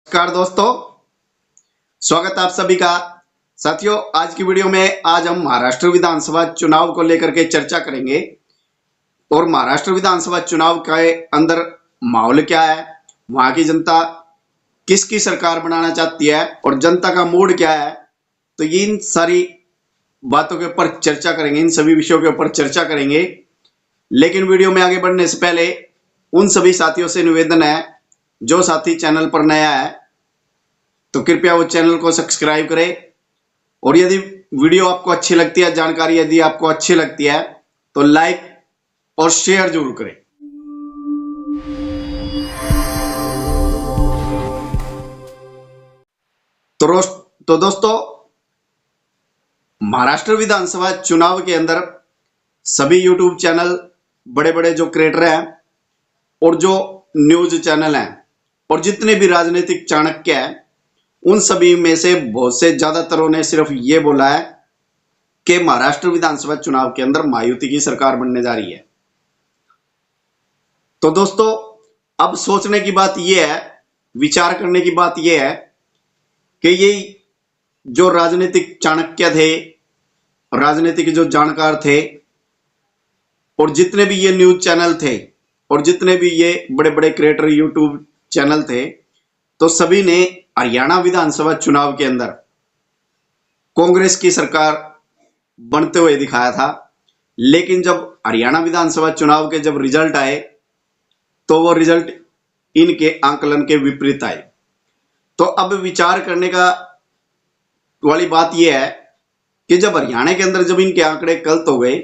नमस्कार दोस्तों, स्वागत आप सभी का। साथियों, आज की वीडियो में आज हम महाराष्ट्र विधानसभा चुनाव को लेकर के चर्चा करेंगे और महाराष्ट्र विधानसभा चुनाव के अंदर माहौल क्या है, वहां की जनता किसकी सरकार बनाना चाहती है और जनता का मूड क्या है। तो इन सारी बातों के ऊपर चर्चा करेंगे, इन सभी विषयों के ऊपर चर्चा करेंगे। लेकिन वीडियो में आगे बढ़ने से पहले उन सभी साथियों से निवेदन है, जो साथी चैनल पर नया है तो कृपया वो चैनल को सब्सक्राइब करें। और यदि वीडियो आपको अच्छी लगती है, जानकारी यदि आपको अच्छी लगती है तो लाइक और शेयर जरूर करें। तो दोस्तों, महाराष्ट्र विधानसभा चुनाव के अंदर सभी यूट्यूब चैनल, बड़े बड़े जो क्रिएटर हैं और जो न्यूज चैनल हैं और जितने भी राजनीतिक चाणक्य हैं, उन सभी में से बहुत से ज्यादातरों ने सिर्फ ये बोला है कि महाराष्ट्र विधानसभा चुनाव के अंदर महायुति की सरकार बनने जा रही है। तो दोस्तों, अब सोचने की बात यह है, विचार करने की बात यह है कि ये जो राजनीतिक चाणक्य थे, राजनीतिक जो जानकार थे और जितने भी ये न्यूज चैनल थे और जितने भी ये बड़े बड़े क्रिएटर यूट्यूब चैनल थे, तो सभी ने हरियाणा विधानसभा चुनाव के अंदर कांग्रेस की सरकार बनते हुए दिखाया था। लेकिन जब हरियाणा विधानसभा चुनाव के जब रिजल्ट आए तो वो रिजल्ट इनके आंकलन के विपरीत आए। तो अब विचार करने का वाली बात यह है कि जब हरियाणा के अंदर जब इनके आंकड़े गलत हो गए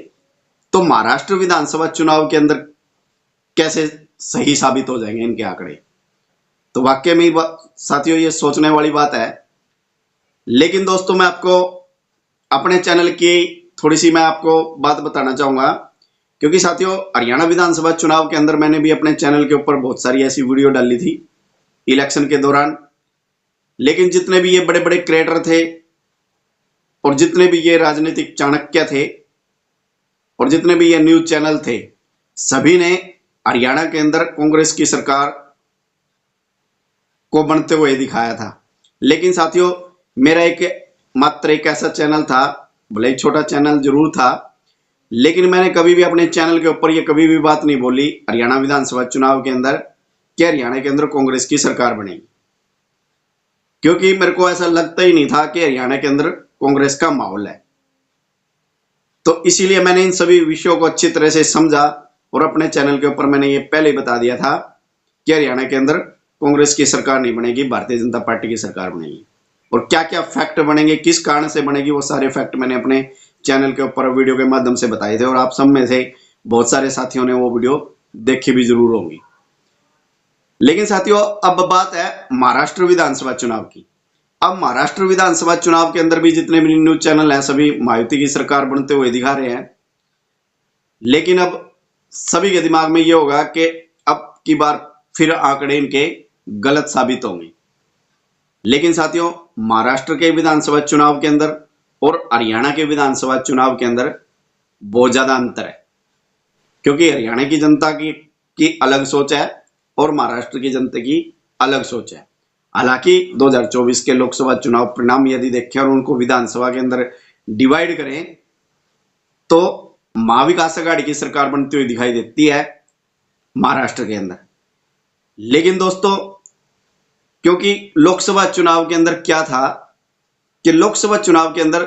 तो महाराष्ट्र विधानसभा चुनाव के अंदर कैसे सही साबित हो जाएंगे इनके आंकड़े। तो वाकई में साथियों, ये सोचने वाली बात है। लेकिन दोस्तों, मैं आपको अपने चैनल की थोड़ी सी मैं आपको बात बताना चाहूंगा, क्योंकि साथियों, हरियाणा विधानसभा चुनाव के अंदर मैंने भी अपने चैनल के ऊपर बहुत सारी ऐसी वीडियो डाली थी इलेक्शन के दौरान। लेकिन जितने भी ये बड़े बड़े क्रिएटर थे और जितने भी ये राजनीतिक चाणक्य थे और जितने भी ये न्यूज चैनल थे, सभी ने हरियाणा के अंदर कांग्रेस की सरकार को बनते हुए दिखाया था। लेकिन साथियों, मेरा मात्र एक ऐसा चैनल था, भले ही छोटा चैनल जरूर था, लेकिन मैंने कभी भी अपने चैनल के ऊपर ये कभी भी बात नहीं बोली हरियाणा विधानसभा चुनाव के अंदर कि हरियाणा के अंदर कांग्रेस की सरकार बनेगी, क्योंकि मेरे को ऐसा लगता ही नहीं था कि हरियाणा के अंदर कांग्रेस का माहौल है। तो इसीलिए मैंने इन सभी विषयों को अच्छी तरह से समझा और अपने चैनल के ऊपर मैंने ये पहले ही बता दिया था कि हरियाणा के अंदर कांग्रेस की सरकार नहीं बनेगी, भारतीय जनता पार्टी की सरकार बनेगी। और क्या क्या फैक्ट बनेंगे, किस कारण से बनेगी, वो सारे फैक्ट मैंने अपने चैनल के ऊपर वीडियो के माध्यम से बताए थे और आप सब में से बहुत सारे साथियों ने वो वीडियो देखी भी जरूर होंगी। लेकिन साथियों, अब बात है महाराष्ट्र विधानसभा चुनाव की। अब महाराष्ट्र विधानसभा चुनाव के अंदर भी जितने भी न्यूज चैनल हैं, सभी महायुति की सरकार बनते हुए दिखा रहे हैं। लेकिन अब सभी के दिमाग में ये होगा कि अब की बार फिर आंकड़े इनके गलत साबित होंगे। लेकिन साथियों, महाराष्ट्र के विधानसभा चुनाव के अंदर और हरियाणा के विधानसभा चुनाव के अंदर बहुत ज्यादा अंतर है, क्योंकि हरियाणा की जनता की अलग सोच है और महाराष्ट्र की जनता की अलग सोच है। हालांकि 2024 के लोकसभा चुनाव परिणाम यदि देखें और उनको विधानसभा के अंदर डिवाइड करें तो महाविकास आघाड़ी की सरकार बनती हुई दिखाई देती है महाराष्ट्र के अंदर। लेकिन दोस्तों, क्योंकि लोकसभा चुनाव के अंदर क्या था कि लोकसभा चुनाव के अंदर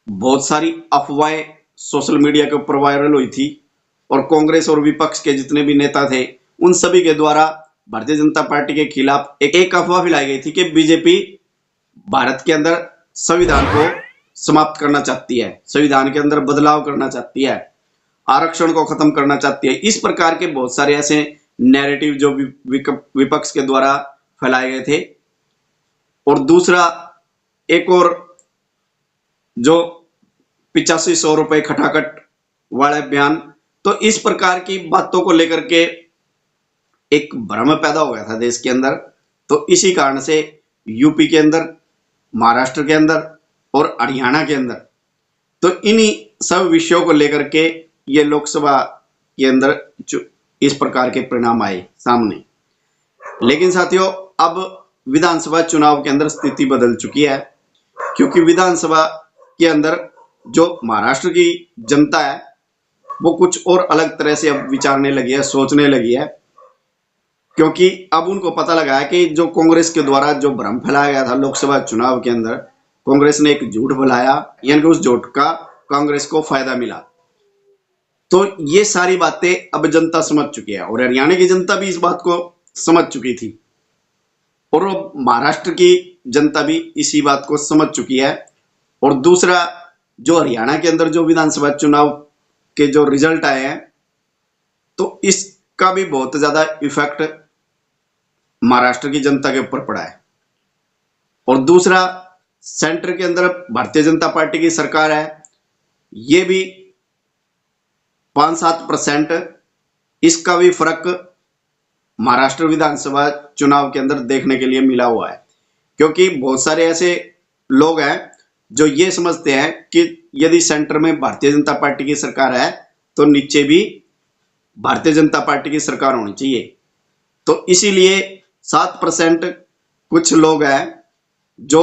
बहुत सारी अफवाहें सोशल मीडिया के ऊपर वायरल हुई थी और कांग्रेस और विपक्ष के जितने भी नेता थे, उन सभी के द्वारा भारतीय जनता पार्टी के खिलाफ एक अफवाह फैलाई गई थी कि बीजेपी भारत के अंदर संविधान को समाप्त करना चाहती है, संविधान के अंदर बदलाव करना चाहती है, आरक्षण को खत्म करना चाहती है। इस प्रकार के बहुत सारे ऐसे नैरेटिव जो विपक्ष के द्वारा फैलाए गए थे। और दूसरा, एक और जो 8500 रुपए खटाखट वाले बयान, तो इस प्रकार की बातों को लेकर के एक भ्रम पैदा हो गया था देश के अंदर। तो इसी कारण से यूपी के अंदर, महाराष्ट्र के अंदर और हरियाणा के अंदर, तो इन्हीं सब विषयों को लेकर के ये लोकसभा के अंदर इस प्रकार के परिणाम आए सामने। लेकिन साथियों, अब विधानसभा चुनाव के अंदर स्थिति बदल चुकी है, क्योंकि विधानसभा के अंदर जो महाराष्ट्र की जनता है वो कुछ और अलग तरह से अब विचारने लगी है, सोचने लगी है। क्योंकि अब उनको पता लगा है कि जो कांग्रेस के द्वारा जो भ्रम फैलाया गया था लोकसभा चुनाव के अंदर, कांग्रेस ने एक झूठ फैलाया, यानी कि उस झूठ का कांग्रेस को फायदा मिला। तो ये सारी बातें अब जनता समझ चुकी है, और हरियाणा की जनता भी इस बात को समझ चुकी थी, और महाराष्ट्र की जनता भी इसी बात को समझ चुकी है। और दूसरा, जो हरियाणा के अंदर जो विधानसभा चुनाव के जो रिजल्ट आए हैं, तो इसका भी बहुत ज्यादा इफेक्ट महाराष्ट्र की जनता के ऊपर पड़ा है। और दूसरा, सेंटर के अंदर भारतीय जनता पार्टी की सरकार है, ये भी 5-7% इसका भी फर्क महाराष्ट्र विधानसभा चुनाव के अंदर देखने के लिए मिला हुआ है। क्योंकि बहुत सारे ऐसे लोग हैं जो ये समझते हैं कि यदि सेंटर में भारतीय जनता पार्टी की सरकार है तो नीचे भी भारतीय जनता पार्टी की सरकार होनी चाहिए। तो इसीलिए 7% कुछ लोग हैं जो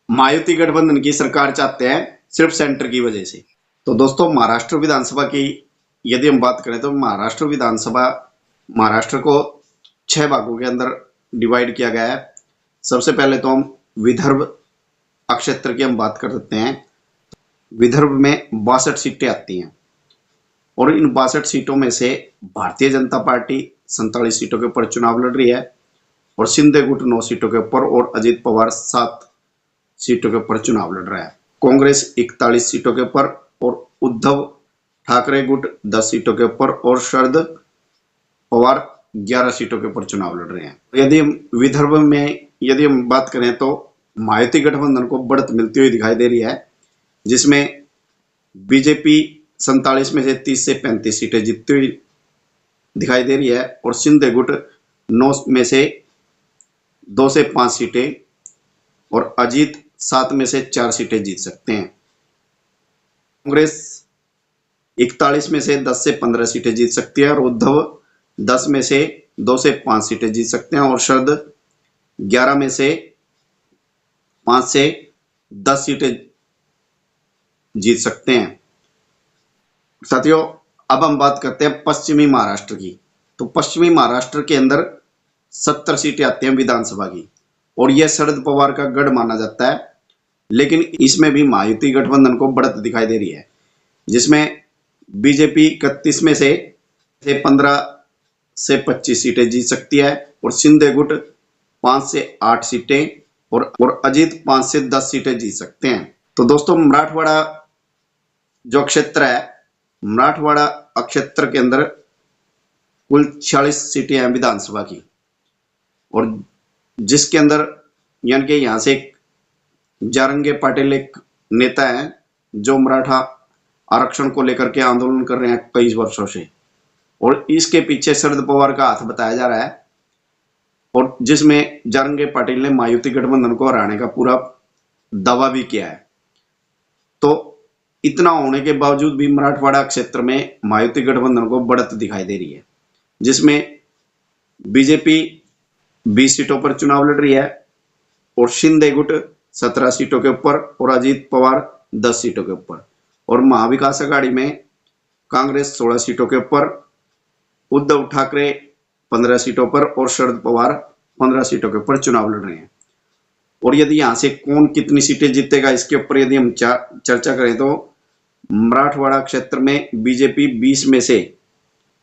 महायुति गठबंधन की सरकार चाहते हैं, सिर्फ सेंटर की वजह से। तो दोस्तों, महाराष्ट्र विधानसभा की यदि हम बात करें तो महाराष्ट्र विधानसभा, महाराष्ट्र को 6 भागों के अंदर डिवाइड किया गया है। सबसे पहले तो हम विदर्भ अक्षेत्र की हम बात कर सकते हैं। विदर्भ में 62 सीटें आती हैं, और इन 62 सीटों में से भारतीय जनता पार्टी 47 सीटों के ऊपर चुनाव लड़ रही है, और शिंदे गुट 9 सीटों के ऊपर, और अजित पवार 7 सीटों के ऊपर चुनाव लड़ रहा है। कांग्रेस 41 सीटों के ऊपर, और उद्धव ठाकरे गुट 10 सीटों के ऊपर, और शरद पवार 11 सीटों के ऊपर चुनाव लड़ रहे हैं। यदि हम विदर्भ में यदि हम बात करें तो महायुति गठबंधन को बढ़त मिलती हुई दिखाई दे रही है, जिसमें बीजेपी 47 में से 30 से 35 सीटें जीतती हुई दिखाई दे रही है, और शिंदे गुट 9 में से 2 से 5 सीटें, और अजीत 7 में से 4 सीटें जीत सकते हैं। कांग्रेस 41 में से 10 से 15 सीटें जीत सकती है, और उद्धव 10 में से 2 से 5 सीटें जीत सकते हैं, और शरद 11 में से 5 से 10 सीटें जीत सकते हैं। साथियों, अब हम बात करते हैं पश्चिमी महाराष्ट्र की। तो पश्चिमी महाराष्ट्र के अंदर 70 सीटें आती हैं विधानसभा की, और यह शरद पवार का गढ़ माना जाता है। लेकिन इसमें भी महायुति गठबंधन को बढ़त दिखाई दे रही है, जिसमें बीजेपी 31 में से 15 से 25 सीटें जीत सकती है, और शिंदे गुट 5 से 8 सीटें, और अजीत 5 से 10 सीटें जीत सकते हैं। तो दोस्तों, मराठवाड़ा जो क्षेत्र है, मराठवाड़ा क्षेत्र के अंदर कुल 46 सीटें हैं विधानसभा की, और जिसके अंदर यानी कि यहाँ से जारंगे पाटिल एक नेता हैं जो मराठा आरक्षण को लेकर के आंदोलन कर रहे हैं कई वर्षों से, और इसके पीछे शरद पवार का हाथ बताया जा रहा है, और जिसमें जारंगे पाटिल ने महायुति गठबंधन को हराने का पूरा दावा भी किया है। तो इतना होने के बावजूद भी मराठवाड़ा क्षेत्र में महायुति गठबंधन को बढ़त दिखाई दे रही है, जिसमें बीजेपी 20 सीटों पर चुनाव लड़ रही है, और शिंदे गुट 17 सीटों के ऊपर, और अजीत पवार 10 सीटों के ऊपर, और महाविकास आघाड़ी में कांग्रेस 16 सीटों के ऊपर, उद्धव ठाकरे 15 सीटों पर, और शरद पवार 15 सीटों के ऊपर चुनाव लड़ रहे हैं। और यदि यहां से कौन कितनी सीटें जीतेगा, इसके ऊपर यदि हम चर्चा करें तो मराठवाड़ा क्षेत्र में बीजेपी 20 में से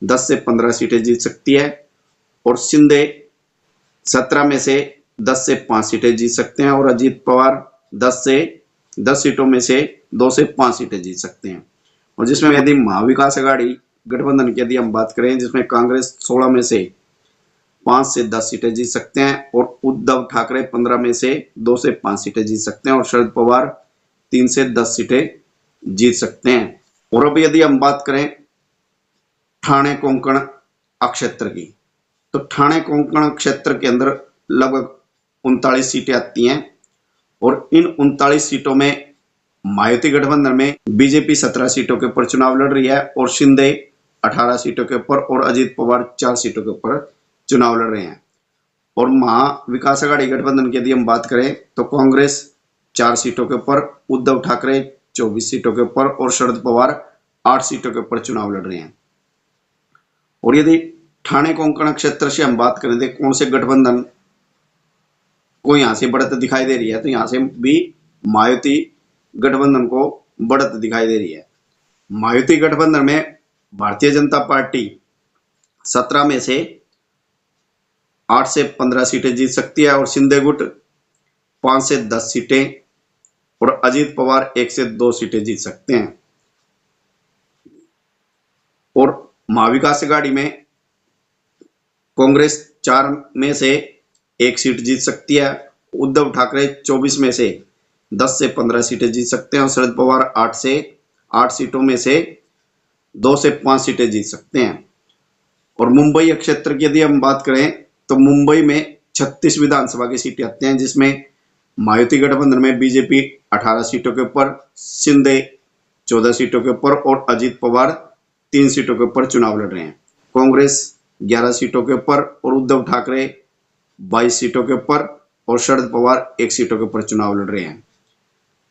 10 से 15 सीटें जीत सकती है, और शिंदे 17 में से 10 से 5 सीटें जीत सकते हैं, और अजीत पवार 10 सीटों में से 2 से 5 सीटें जीत सकते हैं। और जिसमें यदि महाविकास आघाड़ी गठबंधन की यदि हम बात करें, जिसमें कांग्रेस 16 में से 5 से 10 सीटें जीत सकते हैं, और उद्धव ठाकरे 15 में से 2 से 5 सीटें जीत सकते हैं, और शरद पवार 3 से 10 सीटें जीत सकते हैं। और अब यदि हम बात करें ठाणे कोंकण क्षेत्र की, तो ठाणे कोंकण क्षेत्र के अंदर लगभग 39 सीटें आती हैं, और इन 39 सीटों में महायुति गठबंधन में बीजेपी 17 सीटों के ऊपर चुनाव लड़ रही है, और शिंदे 18 सीटों के ऊपर, और अजीत पवार 4 सीटों के ऊपर चुनाव लड़ रहे हैं। और महाविकास आघाड़ी गठबंधन की यदि हम बात करें तो कांग्रेस 4 सीटों के ऊपर, उद्धव ठाकरे 24 सीटों के ऊपर और शरद पवार 8 सीटों के ऊपर चुनाव लड़ रहे हैं। और यदि ठाणे कोंकण क्षेत्र से हम बात करें तो कौन से गठबंधन को यहां से बढ़त दिखाई दे रही है, तो यहां से भी मायावती गठबंधन को बढ़त दिखाई दे रही है। मायावती गठबंधन में भारतीय जनता पार्टी 17 में से 8 से 15 सीटें जीत सकती है और शिंदे गुट 5 से 10 सीटें और अजीत पवार 1 से 2 सीटें जीत सकते हैं। और महाविकास आघाड़ी में कांग्रेस 4 में से 1 सीट जीत सकती है, उद्धव ठाकरे 24 में से 10 से 15 सीटें जीत सकते हैं और शरद पवार 8 सीटों में से 2 से 5 सीटें जीत सकते हैं। और मुंबई क्षेत्र की यदि हम बात करें तो मुंबई में 36 विधानसभा की सीटें आती हैं, जिसमें मायावती गठबंधन में बीजेपी 18 सीटों के ऊपर, शिंदे 14 सीटों के ऊपर और अजीत पवार 3 सीटों के ऊपर चुनाव लड़ रहे हैं। कांग्रेस 11 सीटों के ऊपर और उद्धव ठाकरे 22 सीटों के ऊपर और शरद पवार 1 सीटों के ऊपर चुनाव लड़ रहे हैं।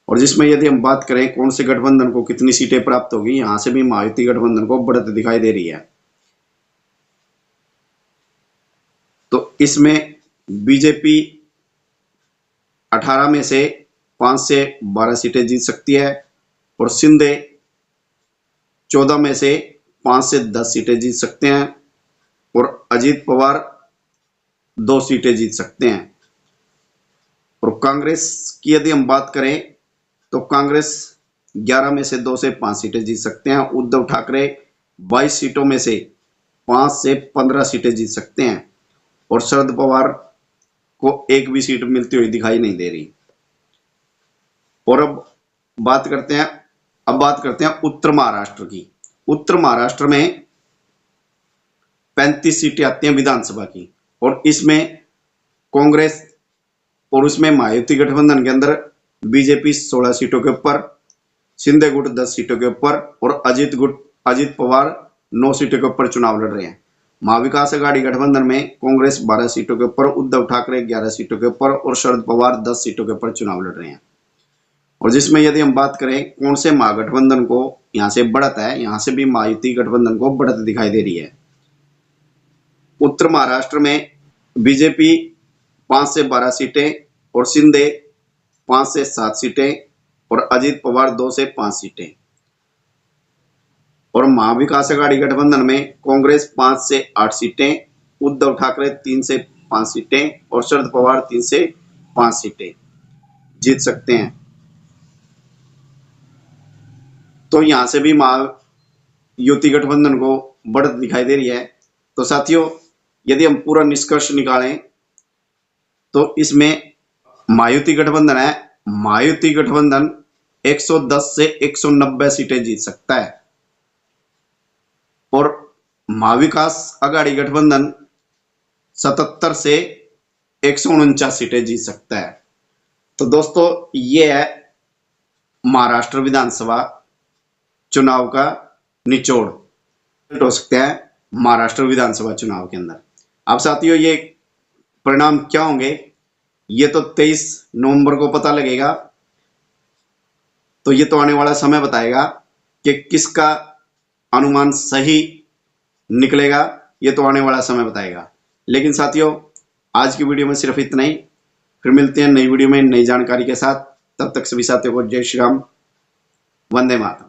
और जिसमें यदि हम बात करें कौन से गठबंधन को कितनी सीटें प्राप्त होगी, यहां से भी मायावती गठबंधन को बढ़त दिखाई दे रही है। तो इसमें बीजेपी 18 में से 5 से 12 सीटें जीत सकती है और शिंदे 14 में से 5 से 10 सीटें जीत सकते हैं और अजीत पवार 2 सीटें जीत सकते हैं। और कांग्रेस की यदि हम बात करें तो कांग्रेस 11 में से 2 से 5 सीटें जीत सकते हैं, उद्धव ठाकरे 22 सीटों में से 5 से 15 सीटें जीत सकते हैं और शरद पवार को 1 भी सीट मिलती हुई दिखाई नहीं दे रही। और अब बात करते हैं उत्तर महाराष्ट्र की। उत्तर महाराष्ट्र में 35 सीटें आती हैं विधानसभा की और इसमें कांग्रेस और उसमें मायावती गठबंधन के अंदर बीजेपी 16 सीटों के ऊपर, शिंदे गुट 10 सीटों के ऊपर और अजीत पवार 9 सीटों के ऊपर चुनाव लड़ रहे हैं। महाविकास आघाड़ी गठबंधन में कांग्रेस 12 सीटों के ऊपर, उद्धव ठाकरे 11 सीटों के ऊपर और शरद पवार 10 सीटों के ऊपर चुनाव लड़ रहे हैं। और जिसमें यदि हम बात करें कौन से महागठबंधन को यहां से बढ़त है, यहां से भी मायावती गठबंधन को बढ़त दिखाई दे रही है। उत्तर महाराष्ट्र में बीजेपी 5 से 12 सीटें और शिंदे 5 से 7 सीटें और अजीत पवार 2 से 5 सीटें। और महाविकास आघाड़ी गठबंधन में कांग्रेस 5 से 8 सीटें, उद्धव ठाकरे 3 से 5 सीटें और शरद पवार 3 से 5 सीटें जीत सकते हैं। तो यहां से भी महायुति गठबंधन को बढ़त दिखाई दे रही है। तो साथियों, यदि हम पूरा निष्कर्ष निकालें तो इसमें मायावती गठबंधन है, मायावती गठबंधन 110 से 190 सीटें जीत सकता है और महाविकास आघाड़ी गठबंधन 77 से 149 सीटें जीत सकता है। तो दोस्तों, ये है महाराष्ट्र विधानसभा चुनाव का निचोड़ हो सकते हैं महाराष्ट्र विधानसभा चुनाव के अंदर। अब साथियों, ये परिणाम क्या होंगे ये तो 23 नवंबर को पता लगेगा। तो ये तो आने वाला समय बताएगा कि किसका अनुमान सही निकलेगा, ये तो आने वाला समय बताएगा। लेकिन साथियों, आज की वीडियो में सिर्फ इतना ही। फिर मिलते हैं नई वीडियो में नई जानकारी के साथ। तब तक सभी साथियों को जय श्री राम, वंदे मातरम।